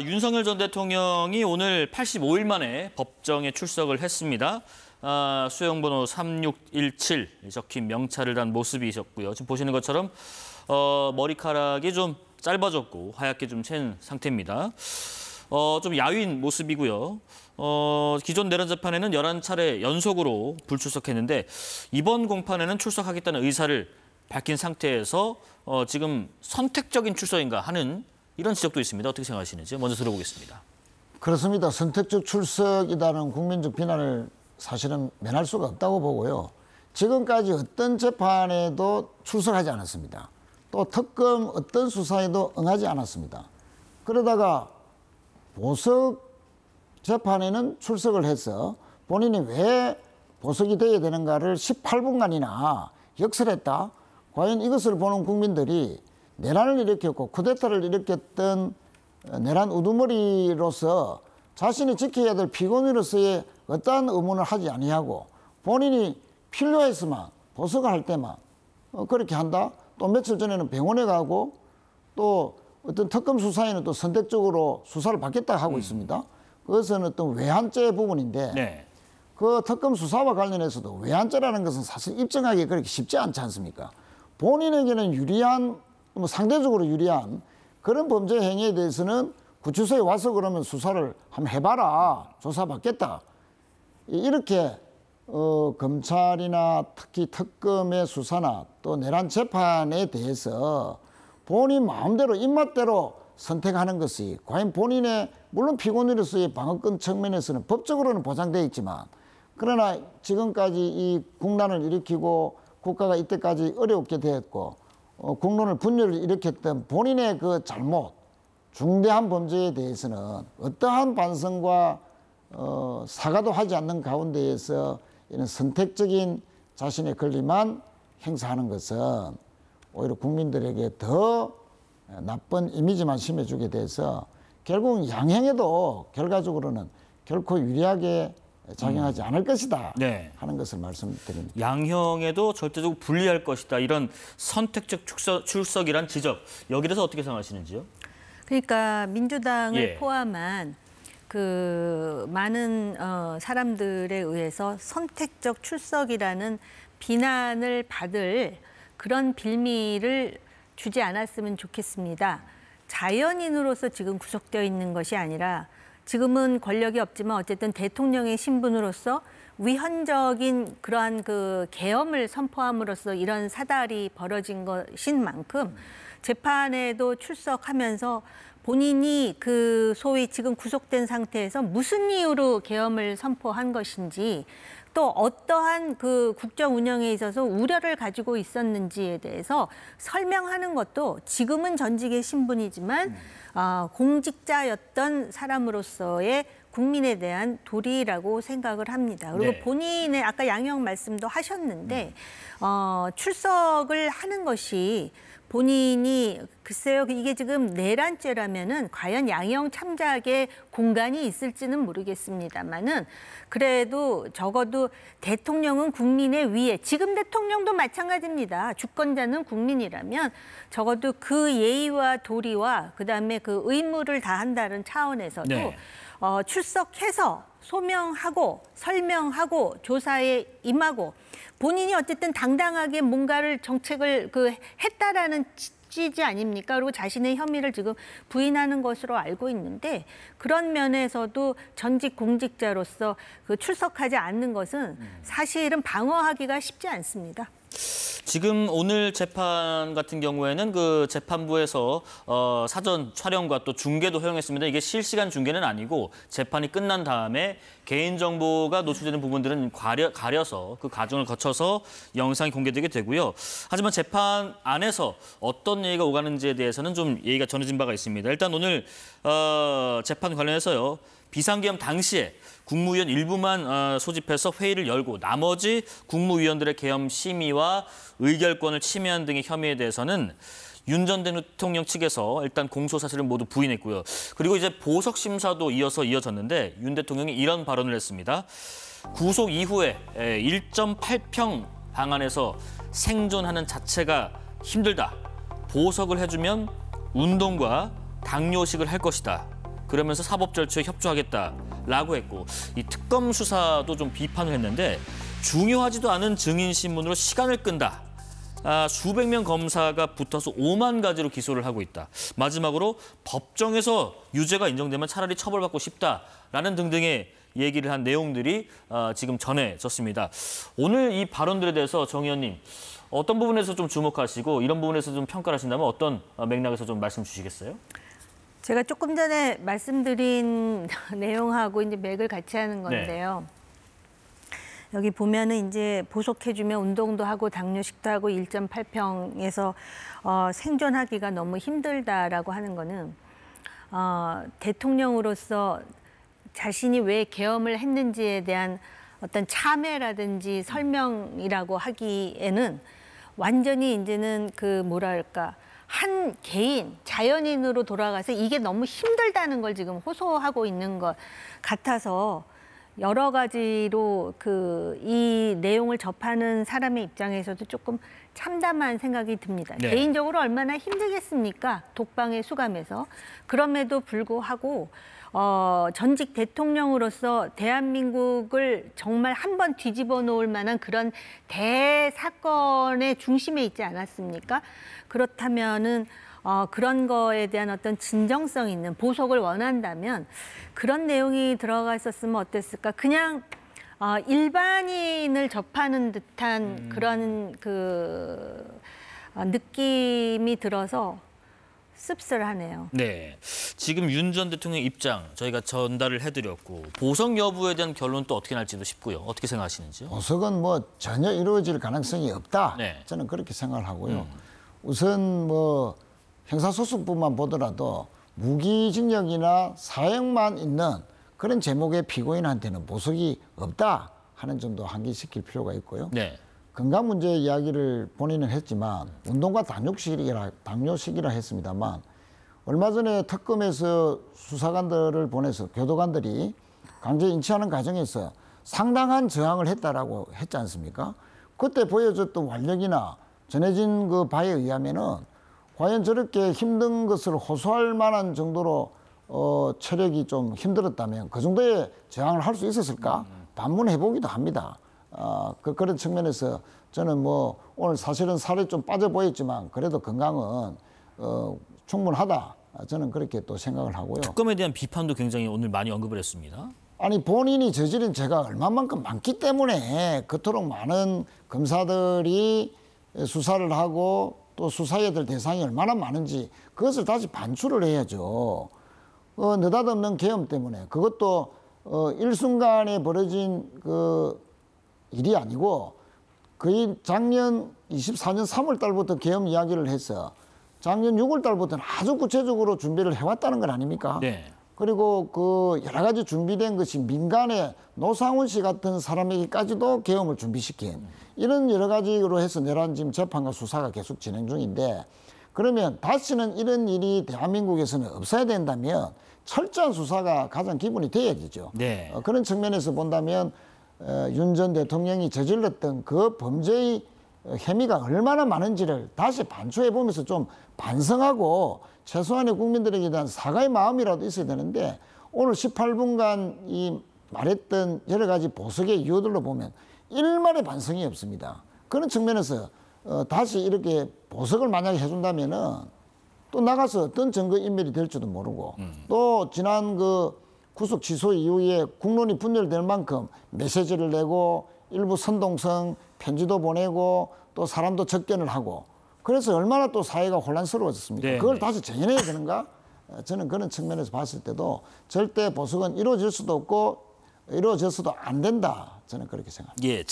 윤석열 전 대통령이 오늘 85일 만에 법정에 출석을 했습니다. 수용번호 3617 적힌 명찰을 단 모습이셨고요. 지금 보시는 것처럼 머리카락이 좀 짧아졌고 하얗게 좀 챈 상태입니다. 좀 야윈 모습이고요. 기존 내란 재판에는 11차례 연속으로 불출석했는데 이번 공판에는 출석하겠다는 의사를 밝힌 상태에서 지금 선택적인 출석인가 하는 이런 지적도 있습니다. 어떻게 생각하시는지 먼저 들어보겠습니다. 그렇습니다. 선택적 출석이라는 국민적 비난을 사실은 면할 수가 없다고 보고요. 지금까지 어떤 재판에도 출석하지 않았습니다. 또 특검 어떤 수사에도 응하지 않았습니다. 그러다가 보석 재판에는 출석을 해서 본인이 왜 보석이 되어야 되는가를 18분간이나 역설했다. 과연 이것을 보는 국민들이 내란을 일으켰고 쿠데타를 일으켰던 내란 우두머리로서 자신이 지켜야 될 피고인으로서의 어떠한 의무를 하지 아니하고 본인이 필요했으면 보석을 할 때만 그렇게 한다. 또 며칠 전에는 병원에 가고 또 어떤 특검 수사에는 또 선택적으로 수사를 받겠다 하고 있습니다. 그것은 어떤 외환죄 부분인데 네. 그 특검 수사와 관련해서도 외환죄라는 것은 사실 입증하기 그렇게 쉽지 않지 않습니까? 본인에게는 유리한, 상대적으로 유리한 그런 범죄 행위에 대해서는 구치소에 와서 그러면 수사를 한번 해봐라. 조사받겠다. 이렇게 검찰이나 특히 특검의 수사나 또 내란 재판에 대해서 본인 마음대로 입맛대로 선택하는 것이 과연 본인의 물론 피고인으로서의 방어권 측면에서는 법적으로는 보장되어 있지만 그러나 지금까지 이 국난을 일으키고 국가가 이때까지 어렵게 되었고 국론을 분열을 일으켰던 본인의 그 잘못 중대한 범죄에 대해서는 어떠한 반성과 사과도 하지 않는 가운데에서 이런 선택적인 자신의 권리만 행사하는 것은 오히려 국민들에게 더 나쁜 이미지만 심어주게 돼서 결국은 양형에도 결과적으로는 결코 유리하게 작용하지 않을 것이다 네. 하는 것을 말씀드립니다. 양형에도 절대적으로 불리할 것이다. 이런 선택적 출석이란 지적. 여기에 대해서 어떻게 생각하시는지요? 그러니까 민주당을 예. 포함한 그 많은 사람들에 의해서 선택적 출석이라는 비난을 받을 그런 빌미를 주지 않았으면 좋겠습니다. 자연인으로서 지금 구속되어 있는 것이 아니라 지금은 권력이 없지만 어쨌든 대통령의 신분으로서 위헌적인 그러한 그 계엄을 선포함으로써 이런 사달이 벌어진 것인 만큼 재판에도 출석하면서 본인이 그 소위 지금 구속된 상태에서 무슨 이유로 계엄을 선포한 것인지 또 어떠한 그 국정 운영에 있어서 우려를 가지고 있었는지에 대해서 설명하는 것도 지금은 전직의 신분이지만 공직자였던 사람으로서의 국민에 대한 도리라고 생각을 합니다. 그리고 네. 본인의 아까 양형 말씀도 하셨는데 출석을 하는 것이 본인이 글쎄요 이게 지금 내란죄라면은 과연 양형 참작의 공간이 있을지는 모르겠습니다만은 그래도 적어도 대통령은 국민의 위에 지금 대통령도 마찬가지입니다. 주권자는 국민이라면 적어도 그 예의와 도리와 그다음에 그 의무를 다한다는 차원에서도 네. 출석해서 소명하고 설명하고 조사에 임하고 본인이 어쨌든 당당하게 뭔가를 정책을 했다라는 취지 아닙니까? 그리고 자신의 혐의를 지금 부인하는 것으로 알고 있는데 그런 면에서도 전직 공직자로서 그 출석하지 않는 것은 사실은 방어하기가 쉽지 않습니다. 지금 오늘 재판 같은 경우에는 그 재판부에서 사전 촬영과 또 중계도 허용했습니다. 이게 실시간 중계는 아니고 재판이 끝난 다음에 개인정보가 노출되는 부분들은 가려서 그 과정을 거쳐서 영상이 공개되게 되고요. 하지만 재판 안에서 어떤 얘기가 오가는지에 대해서는 좀 얘기가 전해진 바가 있습니다. 일단 오늘 재판 관련해서요. 비상계엄 당시에 국무위원 일부만 소집해서 회의를 열고 나머지 국무위원들의 계엄 심의와 의결권을 침해한 등의 혐의에 대해서는 윤 전 대통령 측에서 일단 공소 사실을 모두 부인했고요. 그리고 이제 보석 심사도 이어졌는데 윤 대통령이 이런 발언을 했습니다. 구속 이후에 1.8평 방안에서 생존하는 자체가 힘들다. 보석을 해주면 운동과 당뇨식을 할 것이다. 그러면서 사법 절차에 협조하겠다라고 했고 이 특검 수사도 좀 비판을 했는데 중요하지도 않은 증인 신문으로 시간을 끈다. 수백 명 검사가 붙어서 5만 가지로 기소를 하고 있다. 마지막으로 법정에서 유죄가 인정되면 차라리 처벌받고 싶다라는 등등의 얘기를 한 내용들이 지금 전해졌습니다. 오늘 이 발언들에 대해서 정 의원님 어떤 부분에서 좀 주목하시고 이런 부분에서 좀 평가를 하신다면 어떤 맥락에서 좀 말씀 주시겠어요? 제가 조금 전에 말씀드린 내용하고 이제 맥을 같이 하는 건데요. 여기 보면은 이제 보석해주면 운동도 하고 당뇨식도 하고 1.8평에서 생존하기가 너무 힘들다라고 하는 거는 대통령으로서 자신이 왜 계엄을 했는지에 대한 어떤 참회라든지 설명이라고 하기에는 완전히 이제는 그 뭐랄까 한 개인 자연인으로 돌아가서 이게 너무 힘들다는 걸 지금 호소하고 있는 것 같아서 여러 가지로 이 내용을 접하는 사람의 입장에서도 조금 참담한 생각이 듭니다. 네. 개인적으로 얼마나 힘들겠습니까? 독방에 수감해서. 그럼에도 불구하고 전직 대통령으로서 대한민국을 정말 한번 뒤집어 놓을 만한 그런 대사건의 중심에 있지 않았습니까? 그렇다면은 그런 거에 대한 어떤 진정성 있는 보석을 원한다면 그런 내용이 들어가 있었으면 어땠을까? 그냥 일반인을 접하는 듯한 그런 느낌이 들어서 씁쓸하네요. 네, 지금 윤 전 대통령 입장 저희가 전달을 해드렸고 보석 여부에 대한 결론 또 어떻게 날지도 싶고요. 어떻게 생각하시는지요? 보석은 뭐 전혀 이루어질 가능성이 없다. 네. 저는 그렇게 생각을 하고요. 우선 뭐 형사소송뿐만 보더라도 무기징역이나 사형만 있는 그런 제목의 피고인한테는 보석이 없다 하는 점도 환기시킬 필요가 있고요. 네. 건강 문제 이야기를 본인은 했지만 운동과 당뇨식이라 했습니다만 얼마 전에 특검에서 수사관들을 보내서 교도관들이 강제 인치하는 과정에서 상당한 저항을 했다라고 했지 않습니까? 그때 보여줬던 완력이나 전해진 그 바에 의하면은 과연 저렇게 힘든 것을 호소할 만한 정도로 체력이 좀 힘들었다면 그 정도의 저항을 할 수 있었을까? 반문해보기도 합니다. 그런 측면에서 저는 뭐 오늘 사실은 살이 좀 빠져 보였지만 그래도 건강은 충분하다. 저는 그렇게 또 생각을 하고요. 특검에 대한 비판도 굉장히 오늘 많이 언급을 했습니다. 아니 본인이 저지른 죄가 얼마만큼 많기 때문에 그토록 많은 검사들이 수사를 하고 또 수사해야 될 대상이 얼마나 많은지 그것을 다시 반출을 해야죠. 느닷없는 계엄 때문에 그것도 일순간에 벌어진 그 일이 아니고 거의 작년 24년 3월 달부터 계엄 이야기를 해서 작년 6월 달부터는 아주 구체적으로 준비를 해왔다는 건 아닙니까? 네. 그리고 그 여러 가지 준비된 것이 민간의 노상훈 씨 같은 사람에게까지도 계엄을 준비시킨 이런 여러 가지로 해서 내란 지금 재판과 수사가 계속 진행 중인데 그러면 다시는 이런 일이 대한민국에서는 없어야 된다면 철저한 수사가 가장 기본이 돼야 되죠. 네. 그런 측면에서 본다면 윤 전 대통령이 저질렀던 그 범죄의 혐의가 얼마나 많은지를 다시 반추해 보면서 좀 반성하고 최소한의 국민들에게 대한 사과의 마음이라도 있어야 되는데 오늘 18분간 이 말했던 여러 가지 보석의 이유들로 보면 일말의 반성이 없습니다. 그런 측면에서 다시 이렇게 보석을 만약에 해준다면은 또 나가서 어떤 증거 인멸이 될지도 모르고 또 지난 그 구속 취소 이후에 국론이 분열될 만큼 메시지를 내고 일부 선동성 편지도 보내고 또 사람도 접견을 하고 그래서 얼마나 또 사회가 혼란스러워졌습니까? 네, 그걸 네. 다시 재현해야 되는가? 저는 그런 측면에서 봤을 때도 절대 보석은 이루어질 수도 없고 이루어져서도 안 된다. 저는 그렇게 생각합니다. 예.